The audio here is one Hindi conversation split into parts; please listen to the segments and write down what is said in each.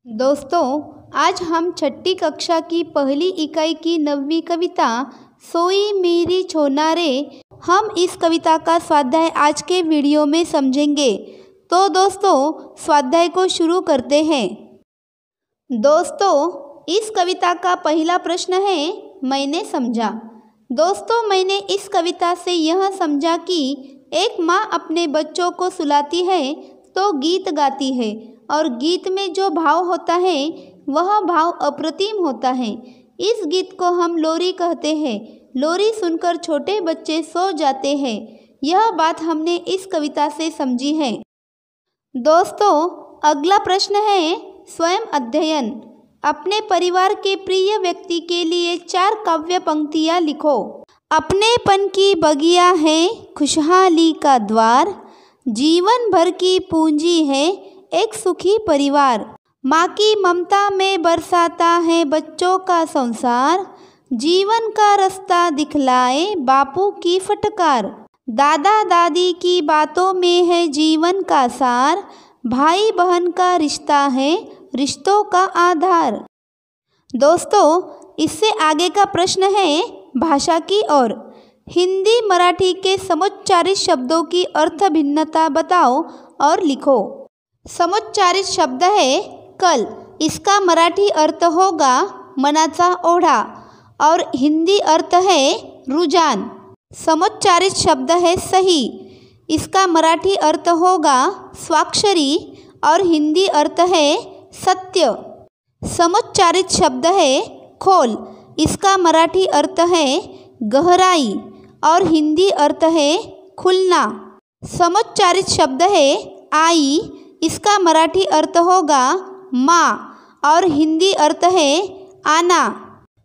दोस्तों, आज हम छठी कक्षा की पहली इकाई की 9वीं कविता सोई मेरी छोनारे, हम इस कविता का स्वाध्याय आज के वीडियो में समझेंगे। तो दोस्तों, स्वाध्याय को शुरू करते हैं। दोस्तों, इस कविता का पहला प्रश्न है, मैंने समझा। दोस्तों, मैंने इस कविता से यह समझा कि एक माँ अपने बच्चों को सुलाती है तो गीत गाती है, और गीत में जो भाव होता है वह भाव अप्रतिम होता है। इस गीत को हम लोरी कहते हैं। लोरी सुनकर छोटे बच्चे सो जाते हैं। यह बात हमने इस कविता से समझी है। दोस्तों, अगला प्रश्न है स्वयं अध्ययन। अपने परिवार के प्रिय व्यक्ति के लिए 4 काव्य पंक्तियाँ लिखो। अपनेपन की बगिया है खुशहाली का द्वार, जीवन भर की पूंजी है एक सुखी परिवार। माँ की ममता में बरसाता है बच्चों का संसार, जीवन का रास्ता दिखलाए बापू की फटकार। दादा दादी की बातों में है जीवन का सार, भाई बहन का रिश्ता है रिश्तों का आधार। दोस्तों, इससे आगे का प्रश्न है भाषा की ओर। हिंदी मराठी के समुच्चारित शब्दों की अर्थ भिन्नता बताओ और लिखो। समुच्चारित शब्द है कल, इसका मराठी अर्थ होगा मनाचा ओढा, और हिंदी अर्थ है रुझान। समुच्चारित शब्द है सही, इसका मराठी अर्थ होगा स्वाक्षरी, और हिंदी अर्थ है सत्य। समुच्चारित शब्द है खोल, इसका मराठी अर्थ है गहराई, और हिंदी अर्थ है खुलना। समुच्चारित शब्द है आई, इसका मराठी अर्थ होगा माँ, और हिंदी अर्थ है आना।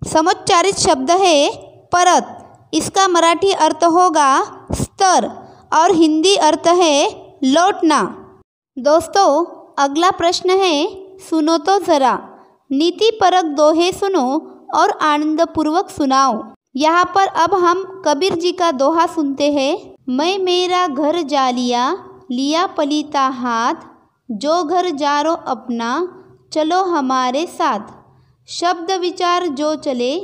समुच्चारित शब्द है परत, इसका मराठी अर्थ होगा स्तर, और हिंदी अर्थ है लौटना। दोस्तों, अगला प्रश्न है सुनो तो ज़रा। नीतिपरक दोहे सुनो और आनंदपूर्वक सुनाओ। यहाँ पर अब हम कबीर जी का दोहा सुनते हैं। मैं मेरा घर जा लिया, लिया पलीता हाथ, जो घर जारो अपना, चलो हमारे साथ। शब्द विचार जो चले,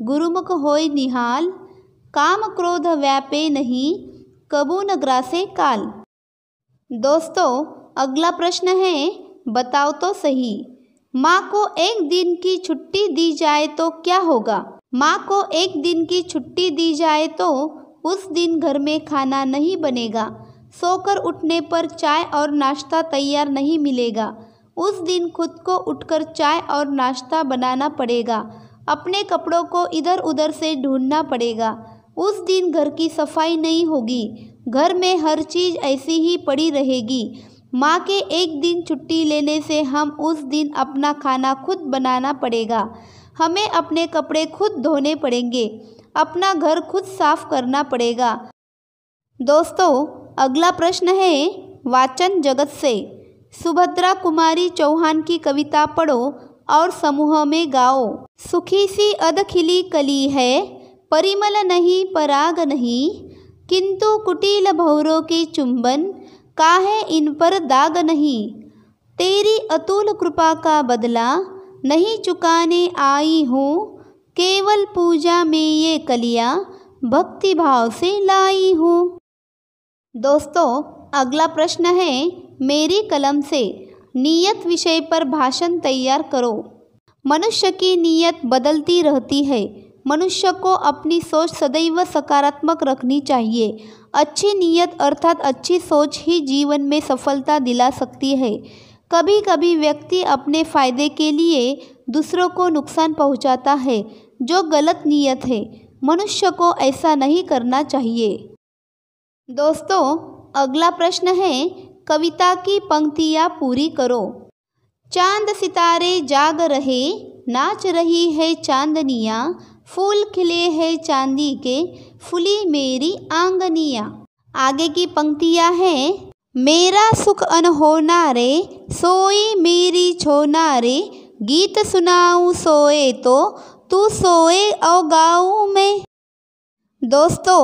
गुरुमुख होय निहाल, काम क्रोध व्यापे नहीं, कबू न ग्रासे काल। दोस्तों, अगला प्रश्न है बताओ तो सही। माँ को एक दिन की छुट्टी दी जाए तो क्या होगा? माँ को एक दिन की छुट्टी दी जाए तो उस दिन घर में खाना नहीं बनेगा, सोकर उठने पर चाय और नाश्ता तैयार नहीं मिलेगा। उस दिन खुद को उठकर चाय और नाश्ता बनाना पड़ेगा। अपने कपड़ों को इधर उधर से ढूंढना पड़ेगा। उस दिन घर की सफाई नहीं होगी। घर में हर चीज़ ऐसी ही पड़ी रहेगी। माँ के एक दिन छुट्टी लेने से हम उस दिन अपना खाना खुद बनाना पड़ेगा। हमें अपने कपड़े खुद धोने पड़ेंगे। अपना घर खुद साफ करना पड़ेगा। दोस्तों, अगला प्रश्न है वाचन जगत से। सुभद्रा कुमारी चौहान की कविता पढ़ो और समूह में गाओ। सुखी सी अधखिली कली है, परिमल नहीं पराग नहीं, किंतु कुटिल भौरों के चुंबन, काहे इन पर दाग नहीं। तेरी अतुल कृपा का बदला नहीं चुकाने आई हूँ, केवल पूजा में ये कलियाँ भक्ति भाव से लाई हूँ। दोस्तों, अगला प्रश्न है मेरी कलम से। नीयत विषय पर भाषण तैयार करो। मनुष्य की नीयत बदलती रहती है। मनुष्य को अपनी सोच सदैव सकारात्मक रखनी चाहिए। अच्छी नीयत अर्थात अच्छी सोच ही जीवन में सफलता दिला सकती है। कभी कभी व्यक्ति अपने फायदे के लिए दूसरों को नुकसान पहुंचाता है, जो गलत नीयत है। मनुष्य को ऐसा नहीं करना चाहिए। दोस्तों, अगला प्रश्न है कविता की पंक्तियाँ पूरी करो। चांद सितारे जाग रहे, नाच रही है चांदनियाँ, फूल खिले हैं चांदी के, फूली मेरी आंगनियाँ। आगे की पंक्तियाँ हैं मेरा सुख अनहोना रे, सोई मेरी छोना रे, गीत सुनाऊँ सोए तो, तू सोए और गाऊँ मैं। दोस्तों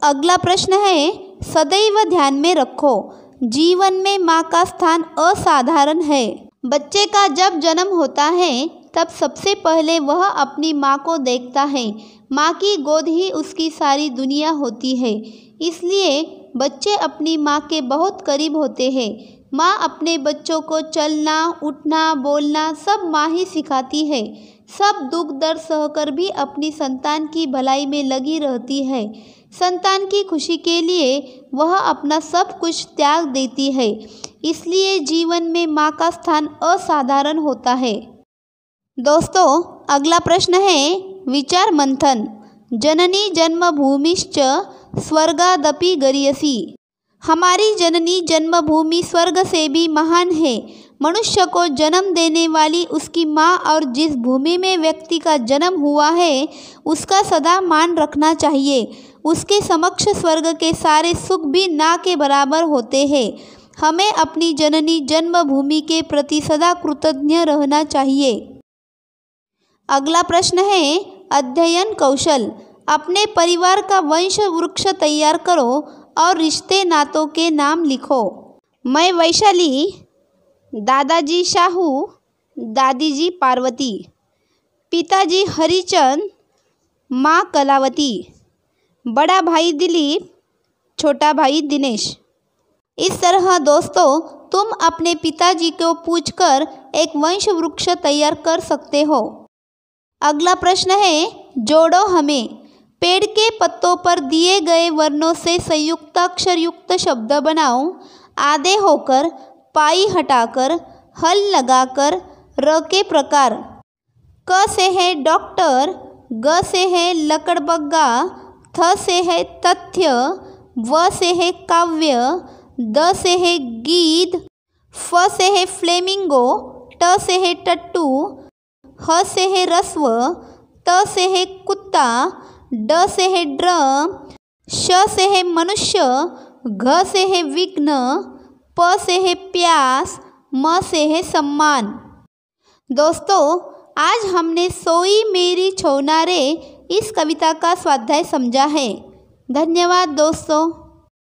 अगला प्रश्न है, सदैव ध्यान में रखो जीवन में माँ का स्थान असाधारण है। बच्चे का जब जन्म होता है तब सबसे पहले वह अपनी माँ को देखता है। माँ की गोद ही उसकी सारी दुनिया होती है, इसलिए बच्चे अपनी माँ के बहुत करीब होते हैं। माँ अपने बच्चों को चलना, उठना, बोलना सब माँ ही सिखाती है। सब दुख दर्द सहकर भी अपनी संतान की भलाई में लगी रहती है। संतान की खुशी के लिए वह अपना सब कुछ त्याग देती है, इसलिए जीवन में माँ का स्थान असाधारण होता है। दोस्तों अगला प्रश्न है, विचार मंथन। जननी जन्मभूमिश्च स्वर्गादपि गरीयसी। हमारी जननी जन्मभूमि स्वर्ग से भी महान है। मनुष्य को जन्म देने वाली उसकी माँ और जिस भूमि में व्यक्ति का जन्म हुआ है उसका सदा मान रखना चाहिए। उसके समक्ष स्वर्ग के सारे सुख भी ना के बराबर होते हैं। हमें अपनी जननी जन्मभूमि के प्रति सदा कृतज्ञ रहना चाहिए। अगला प्रश्न है, अध्ययन कौशल। अपने परिवार का वंश वृक्ष तैयार करो और रिश्ते नातों के नाम लिखो। मैं वैशाली, दादाजी शाहू, दादी जी पार्वती, पिताजी हरिचंद, माँ कलावती, बड़ा भाई दिलीप, छोटा भाई दिनेश। इस तरह दोस्तों तुम अपने पिताजी को पूछकर एक वंश वृक्ष तैयार कर सकते हो। अगला प्रश्न है, जोड़ो हमें। पेड़ के पत्तों पर दिए गए वर्णों से संयुक्त अक्षर युक्त शब्द बनाओ। आधे होकर, पाई हटाकर, हल लगाकर, र के प्रकार। क से है डॉक्टर, ग से है लकड़बग्गा, थ से है तथ्य, व से है काव्य, द से है गीत, फ से है फ्लेमिंगो, ट से है टट्टू, ह से है रस्व, त से है कुत्ता, ड से है ड्रम, श से है मनुष्य, घ से है विघ्न, प से है प्यास, म से है सम्मान। दोस्तों आज हमने सोई मेरी छोना रे इस कविता का स्वाध्याय समझा है। धन्यवाद दोस्तों।